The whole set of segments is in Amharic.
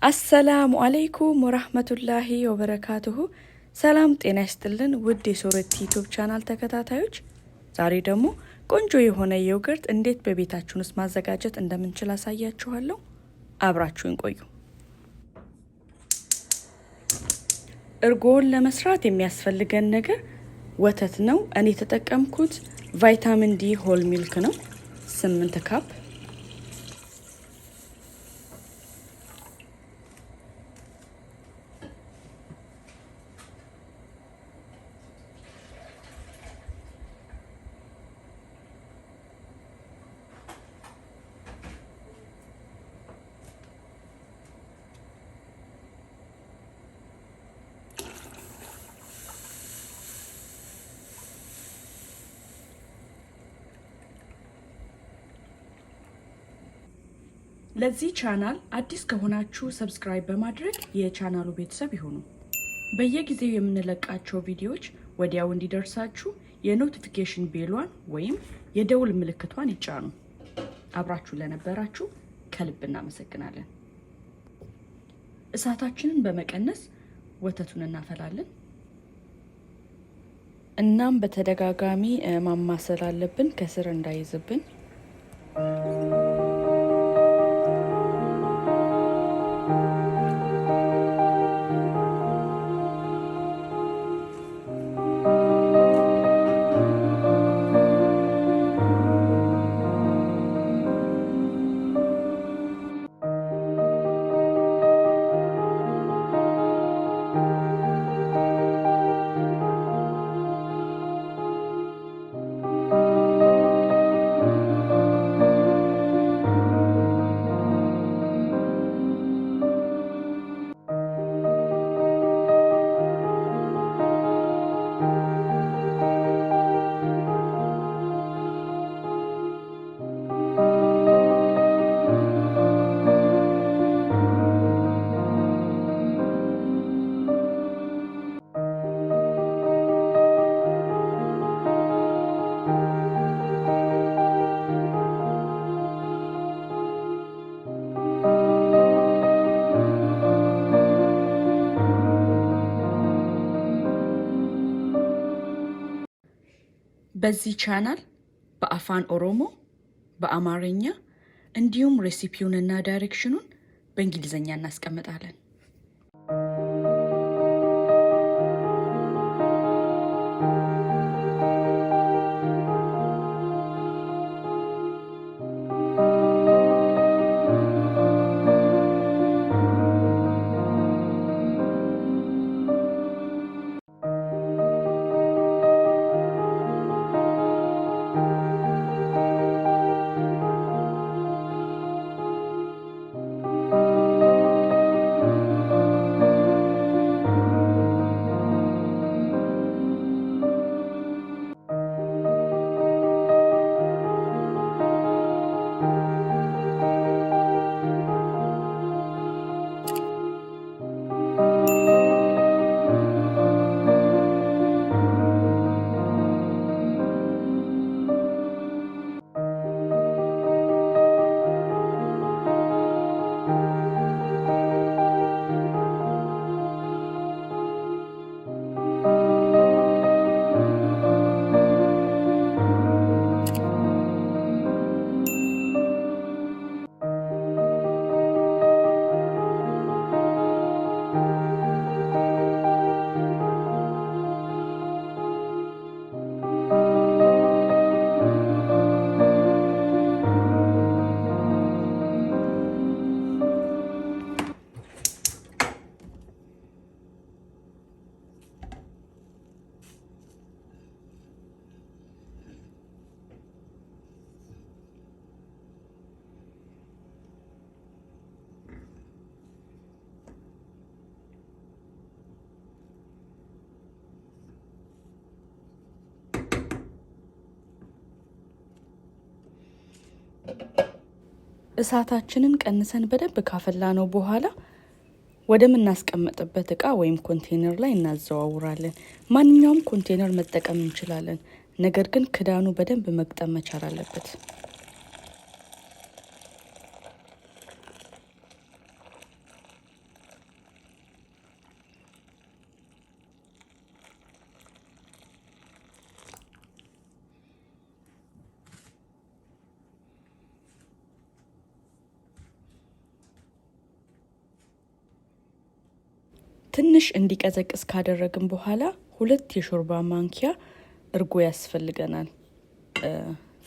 አሰላሙ አለይኩም ወራህመቱላሂ ወበረካቱሁ። ሰላም ጤና ይስጥልን ውድ የሶረት ዩቲዩብ ቻናል ተከታታዮች፣ ዛሬ ደግሞ ቆንጆ የሆነ ዮገርት እንዴት በቤታችን ውስጥ ማዘጋጀት እንደምንችል አሳያችኋለሁ። አብራችሁን ቆዩ። እርጎን ለመስራት የሚያስፈልገን ነገር ወተት ነው። እኔ የተጠቀምኩት ቫይታሚን ዲ ሆል ሚልክ ነው 8 ካፕ። ለዚህ ቻናል አዲስ ከሆናችሁ ሰብስክራይብ በማድረግ የቻናሉ ቤተሰብ ይሁኑ። በየጊዜው የምንለቃቸው ቪዲዮዎች ወዲያው እንዲደርሳችሁ የኖቲፊኬሽን ቤሏን ወይም የደውል ምልክቷን ይጫኑ። አብራችሁ ለነበራችሁ ከልብ እናመሰግናለን። እሳታችንን በመቀነስ ወተቱን እናፈላለን። እናም በተደጋጋሚ ማማሰል አለብን ከስር እንዳይዝብን። በዚህ ቻናል በአፋን ኦሮሞ፣ በአማርኛ እንዲሁም ሬሲፒውንና ዳይሬክሽኑን በእንግሊዘኛ እናስቀምጣለን። እሳታችንን ቀንሰን በደንብ ካፈላነው በኋላ ወደምናስቀምጥበት እቃ ወይም ኮንቴነር ላይ እናዘዋውራለን። ማንኛውም ኮንቴነር መጠቀም እንችላለን፣ ነገር ግን ክዳኑ በደንብ መግጠም መቻል አለበት። ትንሽ እንዲቀዘቅዝ ካደረግን በኋላ 2 የሾርባ ማንኪያ እርጎ ያስፈልገናል።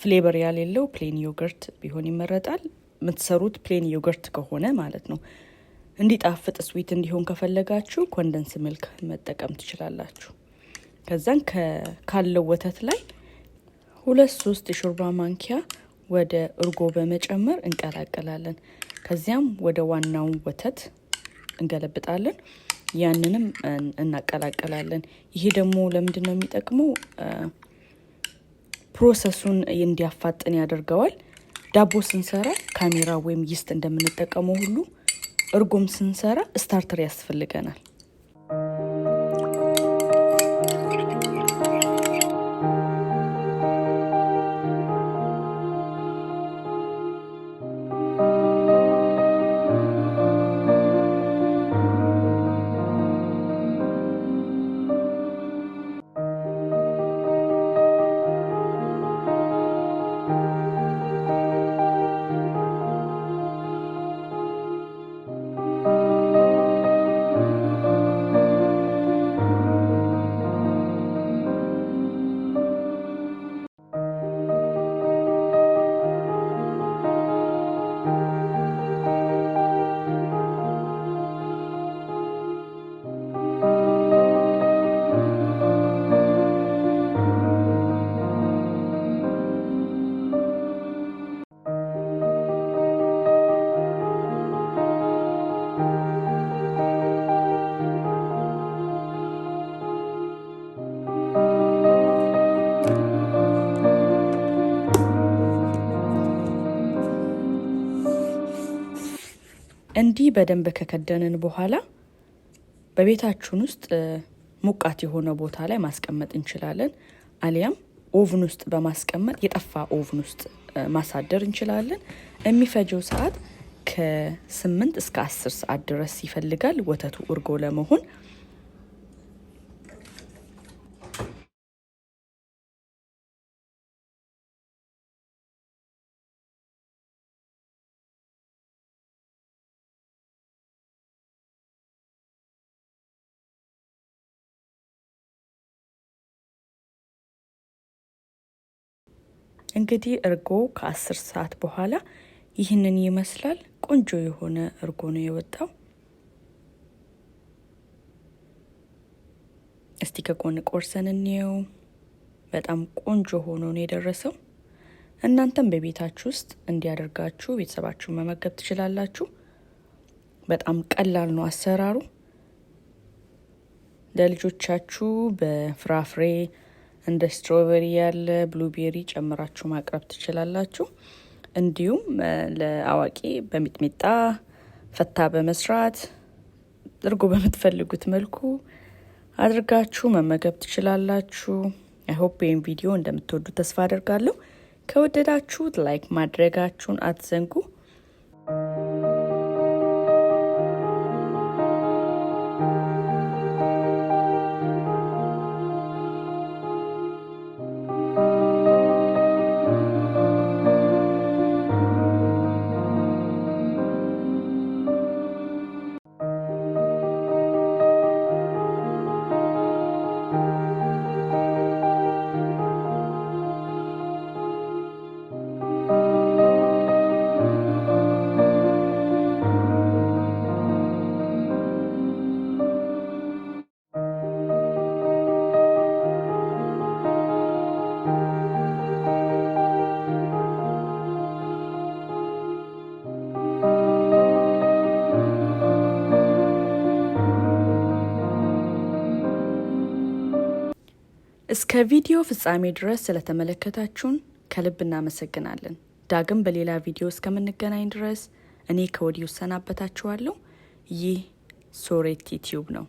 ፍሌቨር ያሌለው ፕሌን ዮገርት ቢሆን ይመረጣል። የምትሰሩት ፕሌን ዮገርት ከሆነ ማለት ነው። እንዲጣፍጥ ስዊት እንዲሆን ከፈለጋችሁ ኮንደንስ ሚልክ መጠቀም ትችላላችሁ። ከዛን ካለው ወተት ላይ 2-3 የሾርባ ማንኪያ ወደ እርጎ በመጨመር እንቀላቀላለን። ከዚያም ወደ ዋናው ወተት እንገለብጣለን። ያንንም እናቀላቀላለን። ይሄ ደግሞ ለምንድነው የሚጠቅመው? ፕሮሰሱን እንዲያፋጥን ያደርገዋል። ዳቦ ስንሰራ ካሜራ ወይም ይስት እንደምንጠቀመው ሁሉ እርጎም ስንሰራ ስታርተር ያስፈልገናል። እንዲህ በደንብ ከከደንን በኋላ በቤታችን ውስጥ ሙቃት የሆነ ቦታ ላይ ማስቀመጥ እንችላለን። አሊያም ኦቭን ውስጥ በማስቀመጥ የጠፋ ኦቭን ውስጥ ማሳደር እንችላለን። የሚፈጀው ሰዓት ከ8 እስከ 10 ሰዓት ድረስ ይፈልጋል ወተቱ እርጎ ለመሆን። እንግዲህ እርጎ ከ10 ሰዓት በኋላ ይህንን ይመስላል። ቆንጆ የሆነ እርጎ ነው የወጣው። እስቲ ከጎን ቆርሰን እንየው። በጣም ቆንጆ ሆኖ ነው የደረሰው። እናንተም በቤታችሁ ውስጥ እንዲያደርጋችሁ ቤተሰባችሁ መመገብ ትችላላችሁ። በጣም ቀላል ነው አሰራሩ። ለልጆቻችሁ በፍራፍሬ እንደ ስትሮበሪ ያለ ብሉቤሪ ጨምራችሁ ማቅረብ ትችላላችሁ። እንዲሁም ለአዋቂ በሚጥሚጣ ፈታ በመስራት እርጎ በምትፈልጉት መልኩ አድርጋችሁ መመገብ ትችላላችሁ። አይ ሆፕ ይህን ቪዲዮ እንደምትወዱ ተስፋ አደርጋለሁ። ከወደዳችሁት ላይክ ማድረጋችሁን አትዘንጉ። እስከ ቪዲዮ ፍጻሜ ድረስ ስለተመለከታችሁን ከልብ እናመሰግናለን። ዳግም በሌላ ቪዲዮ እስከምንገናኝ ድረስ እኔ ከወዲሁ ሰናበታችኋለሁ። ይህ ሶሬት ዩቲዩብ ነው።